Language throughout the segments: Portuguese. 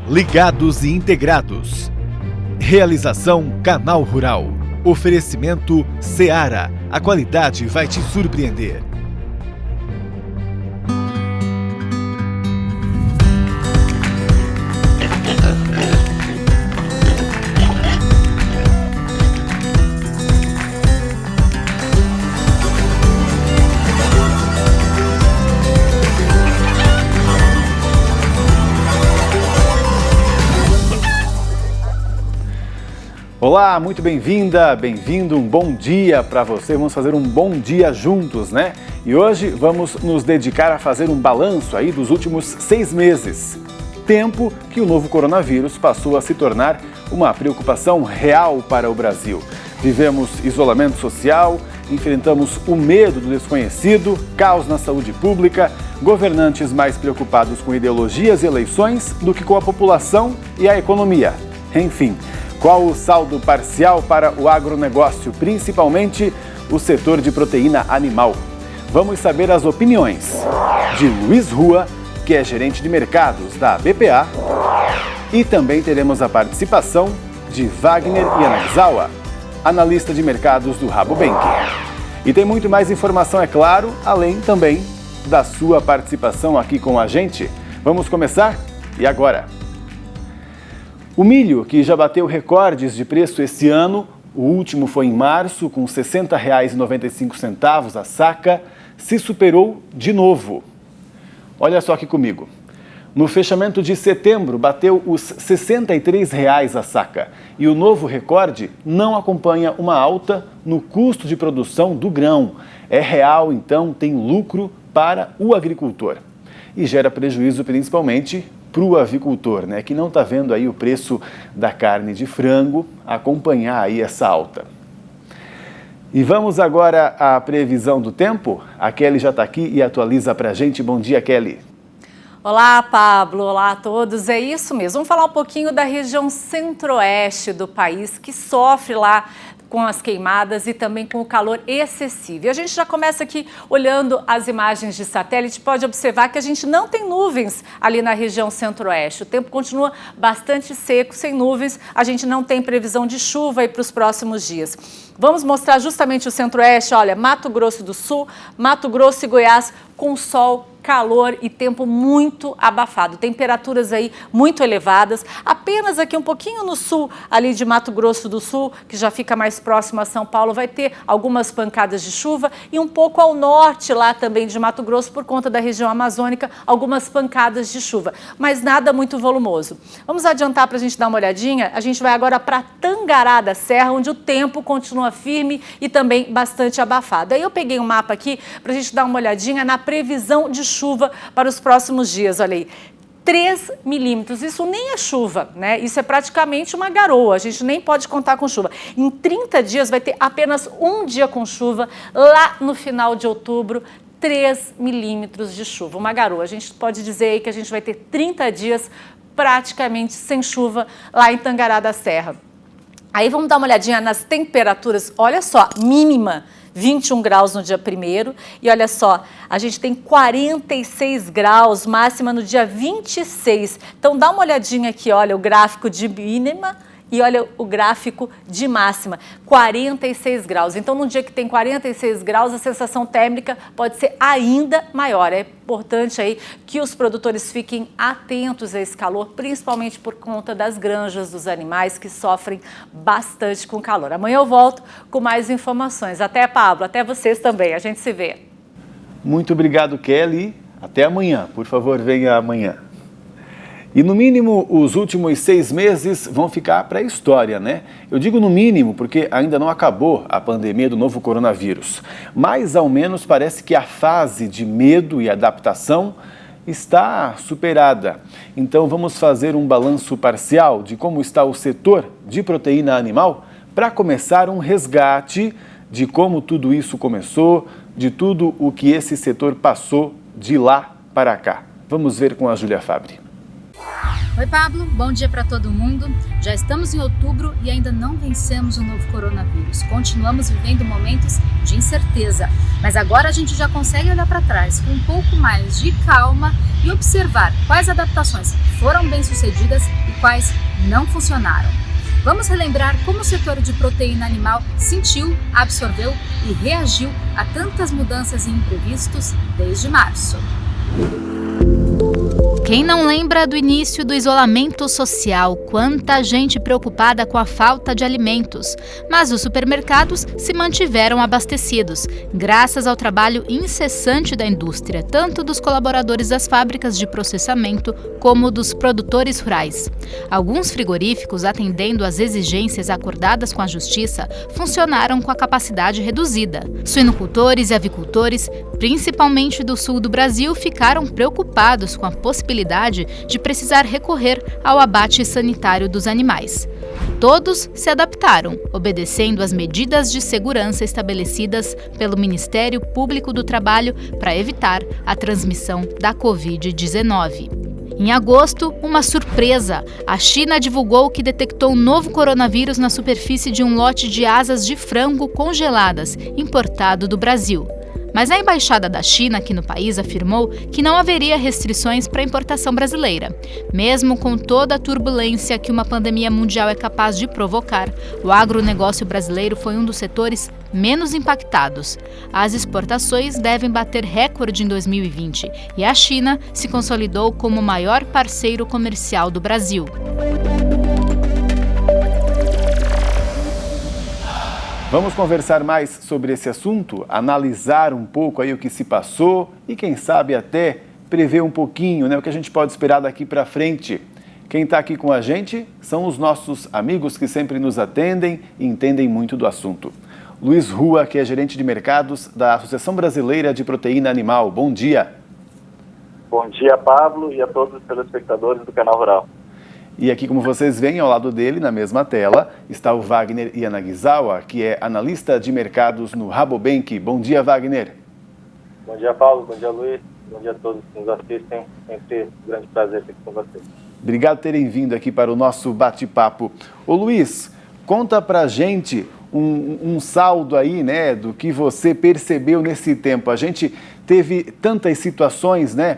Ligados e integrados. Realização Canal Rural. Oferecimento Seara. A qualidade vai te surpreender. Olá, muito bem-vinda, bem-vindo, um bom dia para você. Vamos fazer um bom dia juntos, né? E hoje vamos nos dedicar a fazer um balanço aí dos últimos 6 meses. Tempo que o novo coronavírus passou a se tornar uma preocupação real para o Brasil. Vivemos isolamento social, enfrentamos o medo do desconhecido, caos na saúde pública, governantes mais preocupados com ideologias e eleições do que com a população e a economia. Enfim, qual o saldo parcial para o agronegócio, principalmente o setor de proteína animal? Vamos saber as opiniões de Luiz Rua, que é gerente de mercados da BPA, e também teremos a participação de Wagner Yanagisawa, analista de mercados do Rabobank. E tem muito mais informação, é claro, além também da sua participação aqui com a gente. Vamos começar? E agora? O milho, que já bateu recordes de preço esse ano, o último foi em março, com R$ 60,95 a saca, se superou de novo. Olha só aqui comigo. No fechamento de setembro, bateu os R$ 63,00 a saca. E o novo recorde não acompanha uma alta no custo de produção do grão. É real, então, tem lucro para o agricultor. E gera prejuízo principalmente para o avicultor, né, que não está vendo aí o preço da carne de frango acompanhar aí essa alta. E vamos agora à previsão do tempo? A Kelly já está aqui e atualiza para a gente. Bom dia, Kelly. Olá, Pablo. Olá a todos. É isso mesmo. Vamos falar um pouquinho da região centro-oeste do país, que sofre lá com as queimadas e também com o calor excessivo. E a gente já começa aqui olhando as imagens de satélite, pode observar que a gente não tem nuvens ali na região centro-oeste. O tempo continua bastante seco, sem nuvens, a gente não tem previsão de chuva aí para os próximos dias. Vamos mostrar justamente o centro-oeste, olha, Mato Grosso do Sul, Mato Grosso e Goiás com sol, calor e tempo muito abafado. Temperaturas aí muito elevadas. Apenas aqui um pouquinho no sul, ali de Mato Grosso do Sul, que já fica mais próximo a São Paulo, vai ter algumas pancadas de chuva e um pouco ao norte lá também de Mato Grosso, por conta da região amazônica, algumas pancadas de chuva, mas nada muito volumoso. Vamos adiantar para a gente dar uma olhadinha? A gente vai agora para Tangará da Serra, onde o tempo continua firme e também bastante abafado. Aí eu peguei um mapa aqui para a gente dar uma olhadinha na previsão de chuva para os próximos dias. Olha aí, 3 milímetros, isso nem é chuva, né? Isso é praticamente uma garoa, a gente nem pode contar com chuva. Em 30 dias vai ter apenas um dia com chuva, lá no final de outubro, 3 milímetros de chuva, uma garoa. A gente pode dizer aí que a gente vai ter 30 dias praticamente sem chuva lá em Tangará da Serra. Aí vamos dar uma olhadinha nas temperaturas, olha só, mínima, 21 graus no dia 1º, e olha só, a gente tem 46 graus, máxima no dia 26. Então dá uma olhadinha aqui, olha o gráfico de mínima e olha o gráfico de máxima, 46 graus. Então num dia que tem 46 graus, a sensação térmica pode ser ainda maior. É importante aí que os produtores fiquem atentos a esse calor, principalmente por conta das granjas dos animais que sofrem bastante com calor. Amanhã eu volto com mais informações. Até, Pablo, até vocês também. A gente se vê. Muito obrigado, Kelly. Até amanhã. Por favor, venha amanhã. E no mínimo, os últimos 6 meses vão ficar para a história, né? Eu digo no mínimo porque ainda não acabou a pandemia do novo coronavírus. Mas, ao menos, parece que a fase de medo e adaptação está superada. Então, vamos fazer um balanço parcial de como está o setor de proteína animal para começar um resgate de como tudo isso começou, de tudo o que esse setor passou de lá para cá. Vamos ver com a Júlia Fabbri. Oi, Pablo. Bom dia para todo mundo. Já estamos em outubro e ainda não vencemos o novo coronavírus. Continuamos vivendo momentos de incerteza, mas agora a gente já consegue olhar para trás com um pouco mais de calma e observar quais adaptações foram bem-sucedidas e quais não funcionaram. Vamos relembrar como o setor de proteína animal sentiu, absorveu e reagiu a tantas mudanças e imprevistos desde março. Quem não lembra do início do isolamento social? Quanta gente preocupada com a falta de alimentos. Mas os supermercados se mantiveram abastecidos, graças ao trabalho incessante da indústria, tanto dos colaboradores das fábricas de processamento como dos produtores rurais. Alguns frigoríficos, atendendo às exigências acordadas com a Justiça, funcionaram com a capacidade reduzida. Suinocultores e avicultores, principalmente do sul do Brasil, ficaram preocupados com a possibilidade de precisar recorrer ao abate sanitário dos animais. Todos se adaptaram, obedecendo às medidas de segurança estabelecidas pelo Ministério Público do Trabalho para evitar a transmissão da Covid-19. Em agosto, uma surpresa. A China divulgou que detectou um novo coronavírus na superfície de um lote de asas de frango congeladas, importado do Brasil. Mas a embaixada da China aqui no país afirmou que não haveria restrições para a importação brasileira. Mesmo com toda a turbulência que uma pandemia mundial é capaz de provocar, o agronegócio brasileiro foi um dos setores menos impactados. As exportações devem bater recorde em 2020 e a China se consolidou como o maior parceiro comercial do Brasil. Vamos conversar mais sobre esse assunto, analisar um pouco aí o que se passou e quem sabe até prever um pouquinho, né, o que a gente pode esperar daqui para frente. Quem está aqui com a gente são os nossos amigos que sempre nos atendem e entendem muito do assunto. Luiz Rua, que é gerente de mercados da Associação Brasileira de Proteína Animal. Bom dia. Bom dia, Pablo, e a todos os telespectadores do Canal Rural. E aqui, como vocês veem, ao lado dele, na mesma tela, está o Wagner Yanagisawa, que é analista de mercados no Rabobank. Bom dia, Wagner. Bom dia, Paulo. Bom dia, Luiz. Bom dia a todos que nos assistem. Sempre um grande prazer estar aqui com vocês. Obrigado por terem vindo aqui para o nosso bate-papo. Ô Luiz, conta pra gente um saldo aí, né, do que você percebeu nesse tempo. A gente teve tantas situações, né,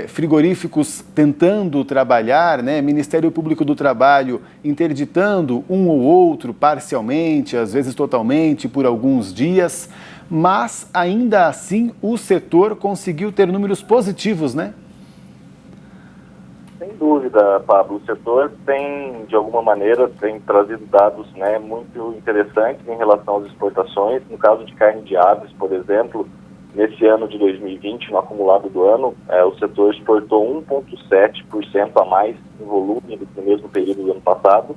frigoríficos tentando trabalhar, né, Ministério Público do Trabalho interditando um ou outro parcialmente, às vezes totalmente, por alguns dias, mas ainda assim o setor conseguiu ter números positivos, né? Sem dúvida, Pablo, o setor tem, de alguma maneira, tem trazido dados, né, muito interessantes em relação às exportações. No caso de carne de aves, por exemplo, nesse ano de 2020, no acumulado do ano, o setor exportou 1,7% a mais em volume do que no mesmo período do ano passado.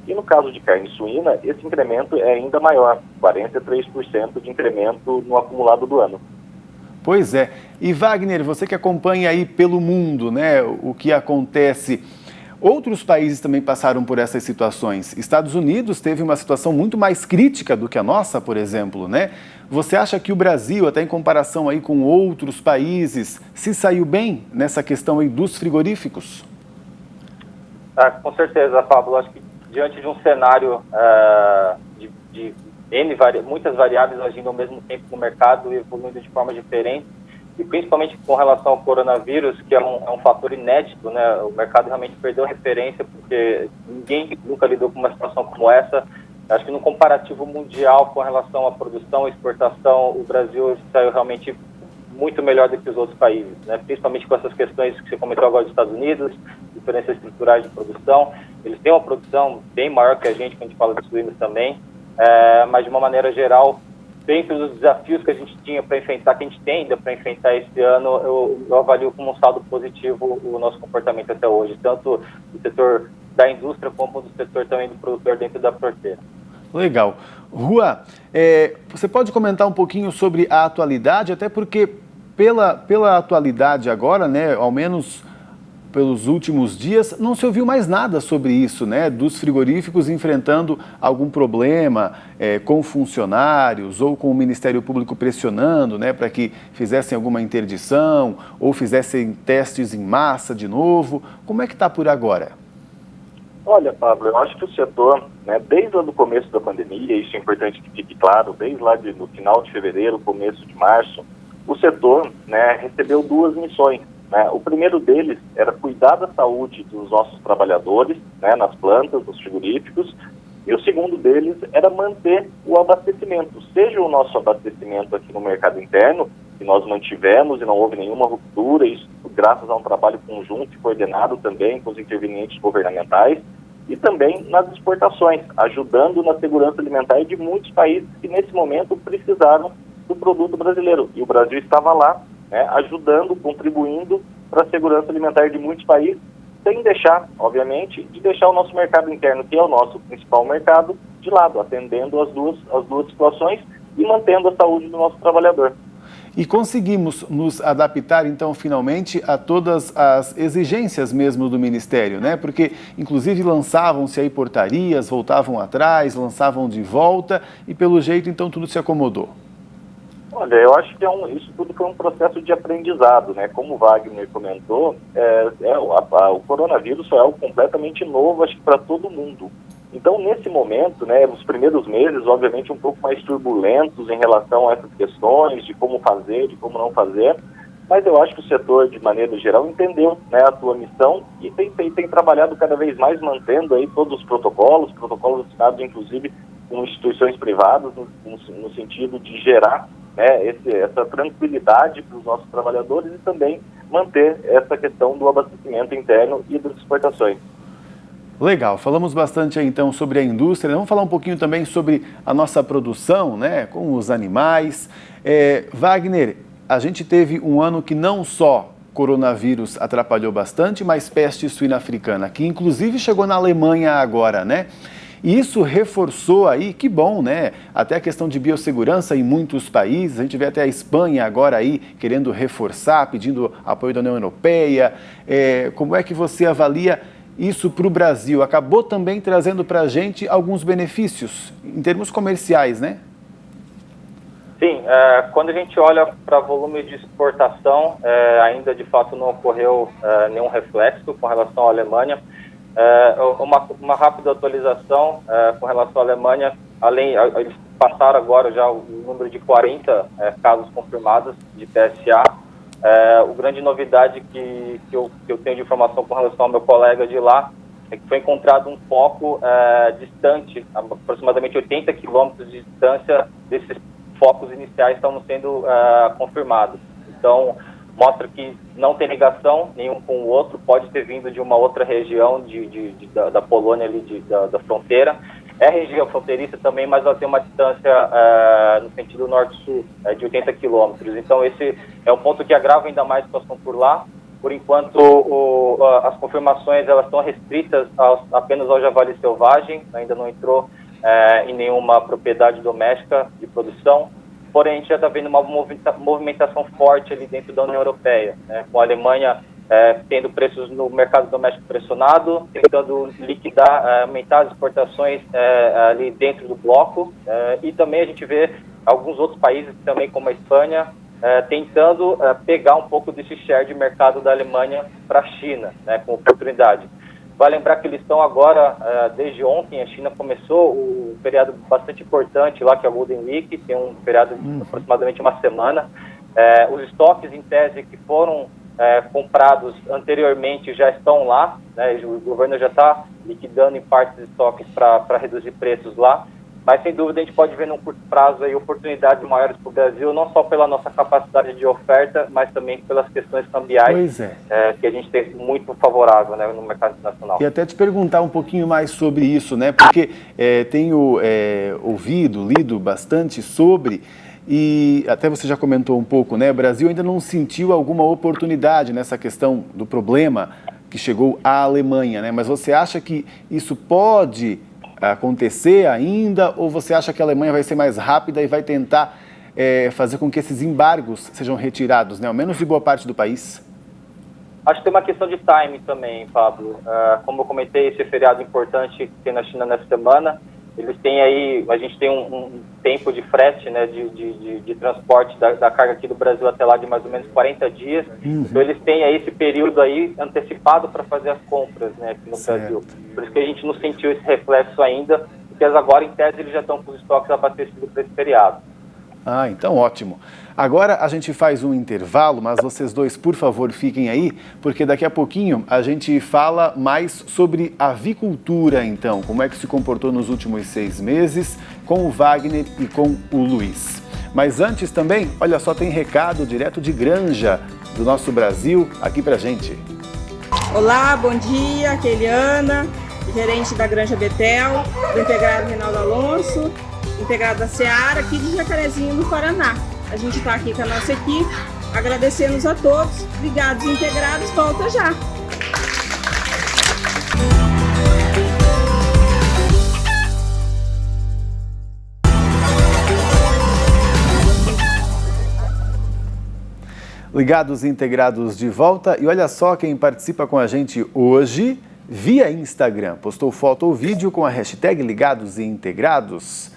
E no caso de carne suína, esse incremento é ainda maior, 43% de incremento no acumulado do ano. Pois é. E Wagner, você que acompanha aí pelo mundo, né, o que acontece, outros países também passaram por essas situações. Estados Unidos teve uma situação muito mais crítica do que a nossa, por exemplo, né? Você acha que o Brasil, até em comparação aí com outros países, se saiu bem nessa questão aí dos frigoríficos? Com certeza, Pablo. Acho que diante de um cenário de muitas variáveis agindo ao mesmo tempo no mercado e evoluindo de forma diferente, e principalmente com relação ao coronavírus, que é um fator inédito, né? O mercado realmente perdeu referência, porque ninguém nunca lidou com uma situação como essa. Acho que no comparativo mundial com relação à produção e exportação, o Brasil saiu realmente muito melhor do que os outros países, né? Principalmente com essas questões que você comentou agora dos Estados Unidos, diferenças estruturais de produção. Eles têm uma produção bem maior que a gente, quando a gente fala de suínos também. Mas de uma maneira geral, dentro dos desafios que a gente tinha para enfrentar, que a gente tem ainda para enfrentar esse ano, eu avalio como um saldo positivo o nosso comportamento até hoje, tanto do setor da indústria como do setor também do produtor dentro da porteira. Legal. Rua, você pode comentar um pouquinho sobre a atualidade, até porque pela atualidade agora, né, ao menos pelos últimos dias, não se ouviu mais nada sobre isso, né? Dos frigoríficos enfrentando algum problema com funcionários ou com o Ministério Público pressionando, né, para que fizessem alguma interdição ou fizessem testes em massa de novo. Como é que está por agora? Olha, Pablo, eu acho que o setor, né, desde lá do começo da pandemia, isso é importante que fique claro, desde lá no final de fevereiro, começo de março, o setor, né, recebeu duas missões. Né? O primeiro deles era cuidar da saúde dos nossos trabalhadores, né, nas plantas, nos frigoríficos, e o segundo deles era manter o abastecimento, seja o nosso abastecimento aqui no mercado interno, que nós mantivemos e não houve nenhuma ruptura, isso graças a um trabalho conjunto e coordenado também com os intervenientes governamentais, e também nas exportações, ajudando na segurança alimentar de muitos países que nesse momento precisaram do produto brasileiro. E o Brasil estava lá, né, ajudando, contribuindo para a segurança alimentar de muitos países, sem deixar, obviamente, de deixar o nosso mercado interno, que é o nosso principal mercado, de lado, atendendo as duas situações e mantendo a saúde do nosso trabalhador. E conseguimos nos adaptar, então, finalmente, a todas as exigências mesmo do Ministério, né? Porque, inclusive, lançavam-se aí portarias, voltavam atrás, lançavam de volta e, pelo jeito, então, tudo se acomodou. Olha, eu acho que isso tudo foi um processo de aprendizado, né? Como o Wagner comentou, o coronavírus foi algo completamente novo, acho que para todo mundo. Então, nesse momento, né, os primeiros meses, obviamente, um pouco mais turbulentos em relação a essas questões de como fazer, de como não fazer, mas eu acho que o setor, de maneira geral, entendeu, né, a sua missão e tem trabalhado cada vez mais mantendo aí todos os protocolos assinados, inclusive, com instituições privadas, no sentido de gerar, né, essa tranquilidade para os nossos trabalhadores e também manter essa questão do abastecimento interno e das exportações. Legal, falamos bastante aí, então, sobre a indústria. Vamos falar um pouquinho também sobre a nossa produção, né, com os animais. Wagner, a gente teve um ano que não só coronavírus atrapalhou bastante, mas peste suína africana, que inclusive chegou na Alemanha agora, né? E isso reforçou aí, que bom, né? Até a questão de biossegurança em muitos países. A gente vê até a Espanha agora aí querendo reforçar, pedindo apoio da União Europeia. Como é que você avalia isso para o Brasil? Acabou também trazendo para a gente alguns benefícios em termos comerciais, né? Sim, quando a gente olha para volume de exportação, ainda de fato não ocorreu nenhum reflexo com relação à Alemanha. Uma rápida atualização com relação à Alemanha, eles passaram agora já o número de 40 casos confirmados de PSA. A grande novidade que eu tenho de informação com relação ao meu colega de lá é que foi encontrado um foco distante, aproximadamente 80 quilômetros de distância desses focos iniciais estão sendo confirmados. Então, mostra que não tem ligação nenhum com o outro, pode ter vindo de uma outra região da Polônia, ali da fronteira. É região fronteiriça também, mas ela tem uma distância no sentido norte-sul de 80 quilômetros. Então, esse é um ponto que agrava ainda mais a situação por lá. Por enquanto, as confirmações elas estão restritas apenas ao javali selvagem, ainda não entrou em nenhuma propriedade doméstica de produção. Porém, a gente já está vendo uma movimentação forte ali dentro da União Europeia, né, com a Alemanha tendo preços no mercado doméstico pressionado, tentando liquidar, aumentar as exportações ali dentro do bloco, e também a gente vê alguns outros países também, como a Espanha, tentando pegar um pouco desse share de mercado da Alemanha para a China, né, com oportunidade. Vale lembrar que eles estão agora, desde ontem, a China começou o feriado bastante importante lá, que é o Golden Week, tem um feriado de aproximadamente uma semana. Os estoques, em tese, que foram comprados anteriormente já estão lá, né, o governo já está liquidando em parte dos estoques para reduzir preços lá. Mas, sem dúvida, a gente pode ver num curto prazo aí oportunidades maiores para o Brasil, não só pela nossa capacidade de oferta, mas também pelas questões cambiais, que a gente tem muito favorável, né, no mercado internacional. E até te perguntar um pouquinho mais sobre isso, né? Porque tenho lido bastante sobre, e até você já comentou um pouco, né? O Brasil ainda não sentiu alguma oportunidade nessa questão do problema que chegou à Alemanha, né? Mas você acha que isso pode acontecer ainda, ou você acha que a Alemanha vai ser mais rápida e vai tentar fazer com que esses embargos sejam retirados, né, ao menos de boa parte do país? Acho que tem uma questão de timing também, Pablo. Como eu comentei, esse feriado importante que tem na China nessa semana, eles têm aí, a gente tem um tempo de frete, né, de transporte da carga aqui do Brasil até lá de mais ou menos 40 dias. Então eles têm aí esse período aí antecipado para fazer as compras, né, aqui no Brasil. Por isso que a gente não sentiu esse reflexo ainda, porque agora, em tese, eles já estão com os estoques abastecidos para esse feriado. Ah, então ótimo. Agora a gente faz um intervalo, mas vocês dois, por favor, fiquem aí, porque daqui a pouquinho a gente fala mais sobre avicultura, então, como é que se comportou nos últimos 6 meses com o Wagner e com o Luiz. Mas antes também, olha só, tem recado direto de granja do nosso Brasil aqui pra gente. Olá, bom dia, aqui é Eliana, gerente da Granja Betel, do integrado Reinaldo Alonso, integrado da Seara, aqui de Jacarezinho, no Paraná. A gente está aqui com a nossa equipe, agradecemos a todos, ligados e integrados, volta já! Ligados e integrados de volta, e olha só quem participa com a gente hoje via Instagram, postou foto ou vídeo com a hashtag Ligados e Integrados.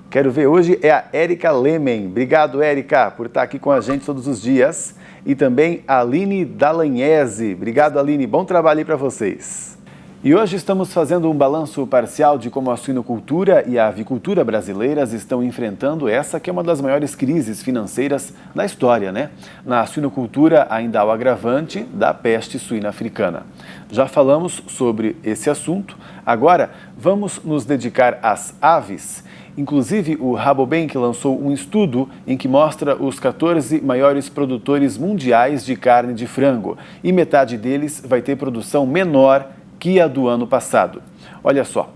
Quero ver hoje é a Érica Lemen. Obrigado, Érica, por estar aqui com a gente todos os dias. E também a Aline Dallagnese. Obrigado, Aline. Bom trabalho aí para vocês. E hoje estamos fazendo um balanço parcial de como a suinocultura e a avicultura brasileiras estão enfrentando essa que é uma das maiores crises financeiras da história, né? Na suinocultura ainda há o agravante da peste suína africana. Já falamos sobre esse assunto. Agora vamos nos dedicar às aves. Inclusive, o Rabobank lançou um estudo em que mostra os 14 maiores produtores mundiais de carne de frango e metade deles vai ter produção menor que a do ano passado. Olha só,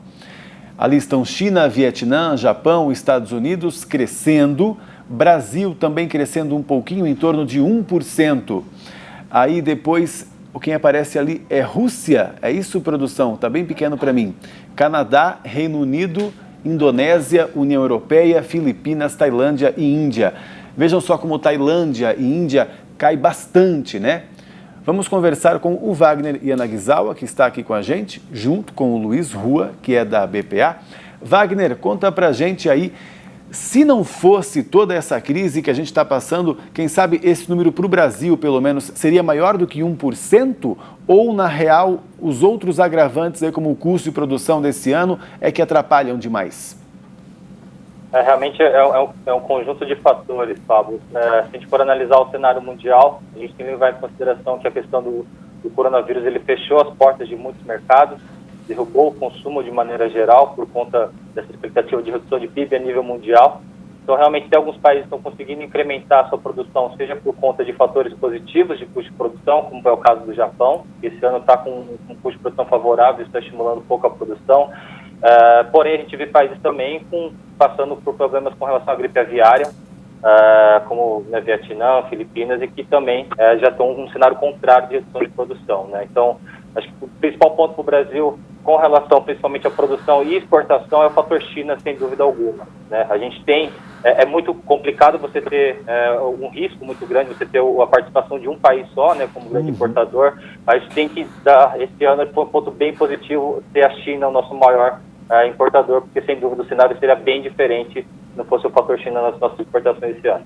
ali estão China, Vietnã, Japão, Estados Unidos crescendo, Brasil também crescendo um pouquinho, em torno de 1%. Aí depois, quem aparece ali é Rússia, é isso, produção? Tá bem pequeno para mim. Canadá, Reino Unido, Indonésia, União Europeia, Filipinas, Tailândia e Índia. Vejam só como Tailândia e Índia cai bastante, né? Vamos conversar com o Wagner Yanagisawa, que está aqui com a gente, junto com o Luiz Rua, que é da BPA. Wagner, conta pra gente aí, se não fosse toda essa crise que a gente está passando, quem sabe esse número para o Brasil, pelo menos, seria maior do que 1%? Ou, na real, os outros agravantes, aí, como o custo de produção desse ano, é que atrapalham demais? Realmente é um conjunto de fatores, Pablo. Se a gente for analisar o cenário mundial, a gente tem que levar em consideração que a questão do coronavírus ele fechou as portas de muitos mercados, derrubou o consumo de maneira geral por conta dessa expectativa de redução de PIB a nível mundial. Então, realmente, tem alguns países que estão conseguindo incrementar a sua produção, seja por conta de fatores positivos de custo de produção, como é o caso do Japão, que esse ano está com um custo de produção favorável, está estimulando um pouco a produção. Porém, a gente vê países também passando por problemas com relação à gripe aviária, como na Vietnã, Filipinas, e que também já estão num cenário contrário de redução de produção, né? Então, acho que o principal ponto para o Brasil, com relação principalmente à produção e exportação, é o fator China, sem dúvida alguma, né? A gente tem, é muito complicado você ter um risco muito grande, você ter a participação de um país só, né, como grande importador, mas tem que dar, esse ano foi um ponto bem positivo ter a China o nosso maior importador, porque sem dúvida o cenário seria bem diferente se não fosse o fator China nas nossas exportações esse ano.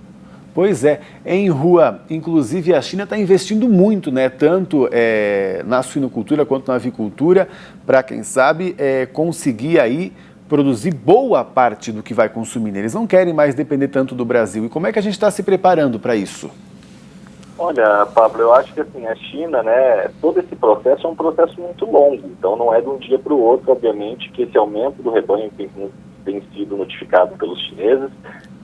Pois é, em Rua, inclusive a China está investindo muito, né, tanto na suinocultura quanto na avicultura, para quem sabe conseguir aí produzir boa parte do que vai consumir. Eles não querem mais depender tanto do Brasil. E como é que a gente está se preparando para isso? Olha, Pablo, eu acho que assim, a China, né, todo esse processo é um processo muito longo, então não é de um dia para o outro, obviamente, que esse aumento do rebanho tem sido notificado pelos chineses,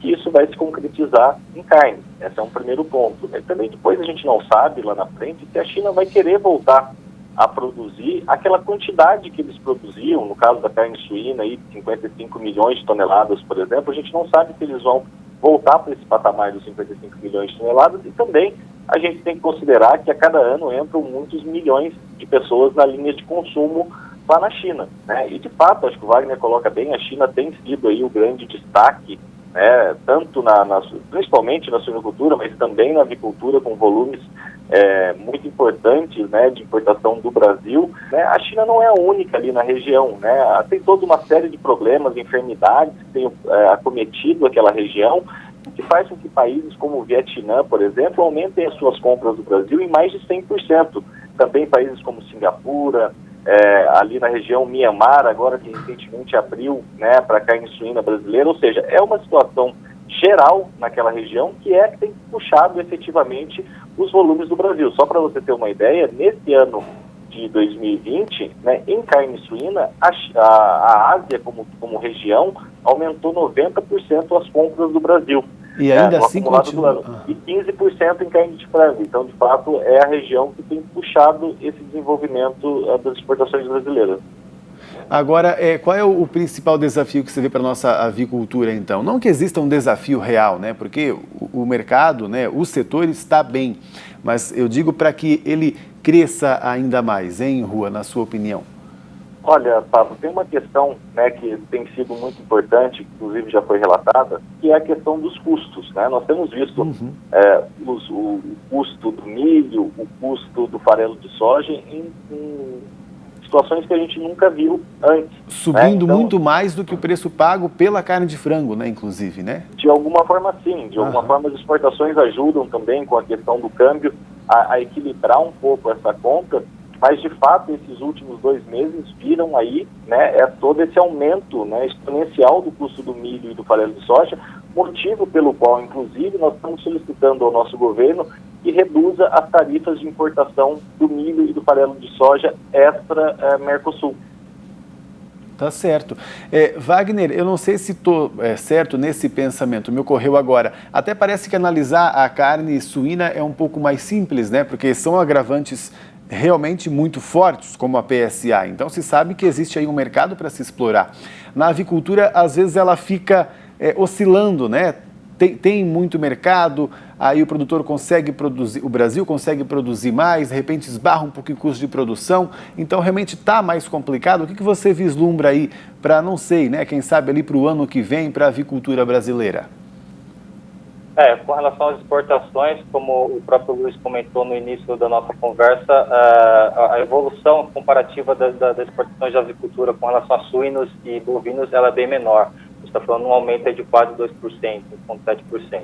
que isso vai se concretizar em carne. Esse é um primeiro ponto. E também depois a gente não sabe, lá na frente, se a China vai querer voltar a produzir aquela quantidade que eles produziam, no caso da carne suína, aí, 55 milhões de toneladas, por exemplo, a gente não sabe se eles vão voltar para esse patamar dos 55 milhões de toneladas, e também a gente tem que considerar que a cada ano entram muitos milhões de pessoas na linha de consumo lá na China, né? E de fato, acho que o Wagner coloca bem, a China tem sido aí o grande destaque, né, tanto principalmente na suinocultura, mas também na avicultura, com volumes muito importantes, né, de importação do Brasil, né, a China não é a única ali na região, né, tem toda uma série de problemas, enfermidades que têm acometido aquela região, que faz com que países como o Vietnã, por exemplo, aumentem as suas compras do Brasil em mais de 100%. Também países como Singapura, ali na região Mianmar, agora que recentemente abriu, né, para a carne suína brasileira, ou seja, é uma situação geral naquela região que tem puxado efetivamente os volumes do Brasil. Só para você ter uma ideia, nesse ano de 2020, né, em carne suína, a Ásia como região aumentou 90% as compras do Brasil. E ainda assim continua. E 15% em carne de frango. Então, de fato, é a região que tem puxado esse desenvolvimento das exportações brasileiras. Agora, qual é o principal desafio que você vê para a nossa avicultura, então? Não que exista um desafio real, né? Porque o mercado, né, o setor está bem, mas eu digo para que ele cresça ainda mais, hein, Rua, na sua opinião? Olha, Pablo, tem uma questão, né, que tem sido muito importante, inclusive já foi relatada, que é a questão dos custos, né? Nós temos visto o custo do milho, o custo do farelo de soja em situações que a gente nunca viu antes. Subindo, né? Então, muito mais do que o preço pago pela carne de frango, né, inclusive, né? De alguma forma, sim. De alguma forma, as exportações ajudam também com a questão do câmbio a equilibrar um pouco essa conta, mas, de fato, esses últimos 2 meses viram aí, né, todo esse aumento, né, exponencial do custo do milho e do farelo de soja, motivo pelo qual, inclusive, nós estamos solicitando ao nosso governo que reduza as tarifas de importação do milho e do farelo de soja extra Mercosul. Tá certo. Wagner, eu não sei se estou certo nesse pensamento, me ocorreu agora. Até parece que analisar a carne suína é um pouco mais simples, né? Porque são agravantes realmente muito fortes, como a PSA. Então se sabe que existe aí um mercado para se explorar. Na avicultura, às vezes ela fica oscilando, né? Tem muito mercado, aí o produtor consegue produzir, o Brasil consegue produzir mais, de repente esbarra um pouco em custo de produção, então realmente está mais complicado. O que você vislumbra aí para, não sei, né, quem sabe ali para o ano que vem, para a avicultura brasileira? Com relação às exportações, como o próprio Luiz comentou no início da nossa conversa, a evolução comparativa das exportações de avicultura com relação a suínos e bovinos, ela é bem menor. A gente está falando um aumento de quase 2%, 1,7%.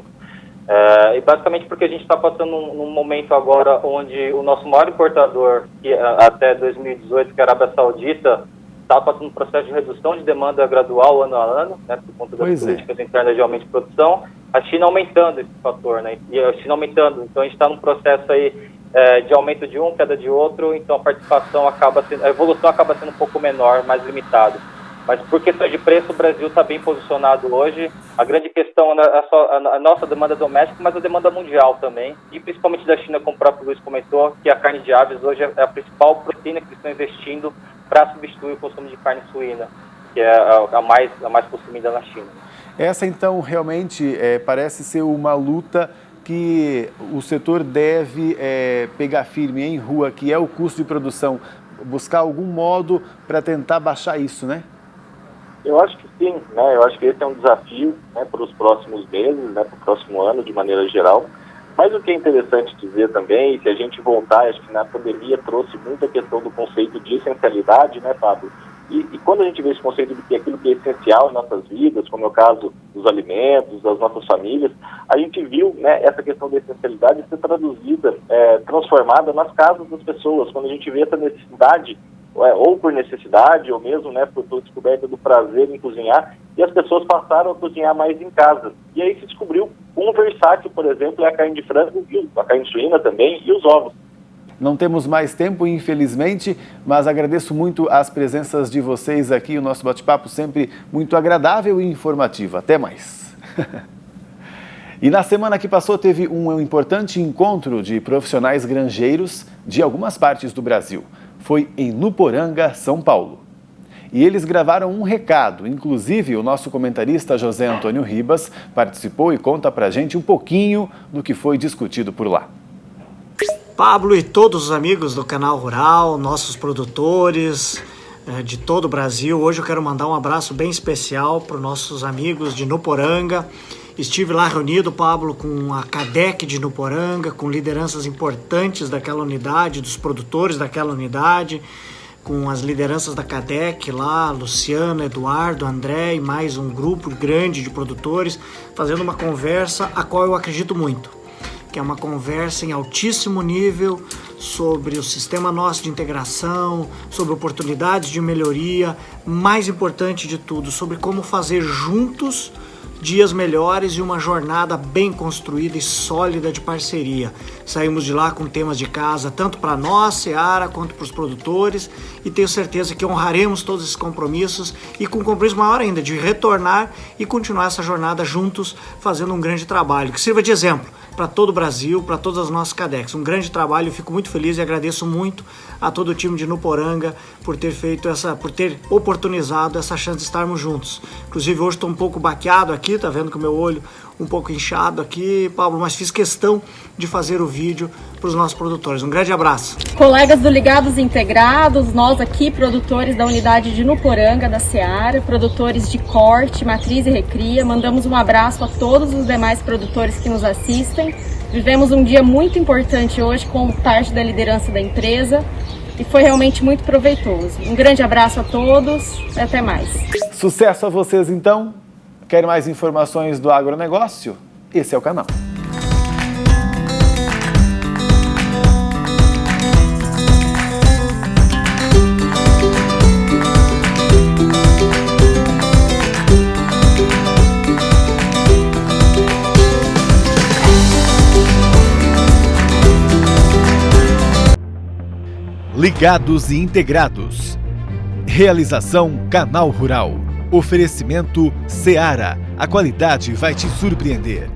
E basicamente porque a gente está passando num momento agora onde o nosso maior importador, que até 2018, que é a Arábia Saudita, está passando um processo de redução de demanda gradual ano a ano, né, por conta das políticas internas de aumento de produção, a China aumentando esse fator, né, e a China aumentando, então a gente está num processo aí de aumento de um, queda de outro, então a participação a evolução acaba sendo um pouco menor, mais limitada. Mas por questão de preço, o Brasil está bem posicionado hoje. A grande questão é só a nossa demanda doméstica, mas a demanda mundial também. E principalmente da China, como o próprio Luiz comentou, que a carne de aves hoje é a principal proteína que eles estão investindo para substituir o consumo de carne suína, que é a mais consumida na China. Essa, então, realmente parece ser uma luta que o setor deve pegar firme em Rua, que é o custo de produção, buscar algum modo para tentar baixar isso, né? Eu acho que sim, né? Eu acho que esse é um desafio, né, para os próximos meses, né, para o próximo ano, de maneira geral. Mas o que é interessante dizer também, se a gente voltar, acho que na pandemia trouxe muita questão do conceito de essencialidade, né, Pablo? E quando a gente vê esse conceito de que aquilo que é essencial em nossas vidas, como é o caso dos alimentos, das nossas famílias, a gente viu, né, essa questão da essencialidade ser traduzida, transformada nas casas das pessoas. Quando a gente vê essa necessidade, ou por necessidade, ou mesmo, né, por descoberta do prazer em cozinhar, e as pessoas passaram a cozinhar mais em casa. E aí se descobriu um versátil, por exemplo, é a carne de frango, a carne suína também, e os ovos. Não temos mais tempo, infelizmente, mas agradeço muito as presenças de vocês aqui, o nosso bate-papo sempre muito agradável e informativo. Até mais. E na semana que passou teve um importante encontro de profissionais granjeiros de algumas partes do Brasil. Foi em Nuporanga, São Paulo. E eles gravaram um recado, inclusive o nosso comentarista José Antônio Ribas participou e conta pra gente um pouquinho do que foi discutido por lá. Pablo e todos os amigos do Canal Rural, nossos produtores de todo o Brasil, hoje eu quero mandar um abraço bem especial para os nossos amigos de Nuporanga Estive lá reunido, Pablo, com a CADEC de Nuporanga, com lideranças importantes daquela unidade, dos produtores daquela unidade, com as lideranças da CADEC lá, Luciano, Eduardo, André e mais um grupo grande de produtores, fazendo uma conversa a qual eu acredito muito, que é uma conversa em altíssimo nível sobre o sistema nosso de integração, sobre oportunidades de melhoria, mais importante de tudo, sobre como fazer juntos dias melhores e uma jornada bem construída e sólida de parceria. Saímos de lá com temas de casa, tanto para nós, Seara, quanto para os produtores, e tenho certeza que honraremos todos esses compromissos e com um compromisso maior ainda, de retornar e continuar essa jornada juntos, fazendo um grande trabalho, que sirva de exemplo para todo o Brasil, para todas as nossas CADECs. Um grande trabalho, eu fico muito feliz e agradeço muito a todo o time de Nuporanga por ter oportunizado essa chance de estarmos juntos. Inclusive hoje estou um pouco baqueado aqui, tá vendo que o meu olho um pouco inchado aqui, Pablo, mas fiz questão de fazer o vídeo para os nossos produtores. Um grande abraço. Colegas do Ligados Integrados, nós aqui, produtores da unidade de Nuporanga, da Seara, produtores de corte, matriz e recria, mandamos um abraço a todos os demais produtores que nos assistem. Vivemos um dia muito importante hoje com parte da liderança da empresa e foi realmente muito proveitoso. Um grande abraço a todos e até mais. Sucesso a vocês então. Querem mais informações do agronegócio? Esse é o canal. Ligados e Integrados. Realização Canal Rural. Oferecimento Seara. A qualidade vai te surpreender.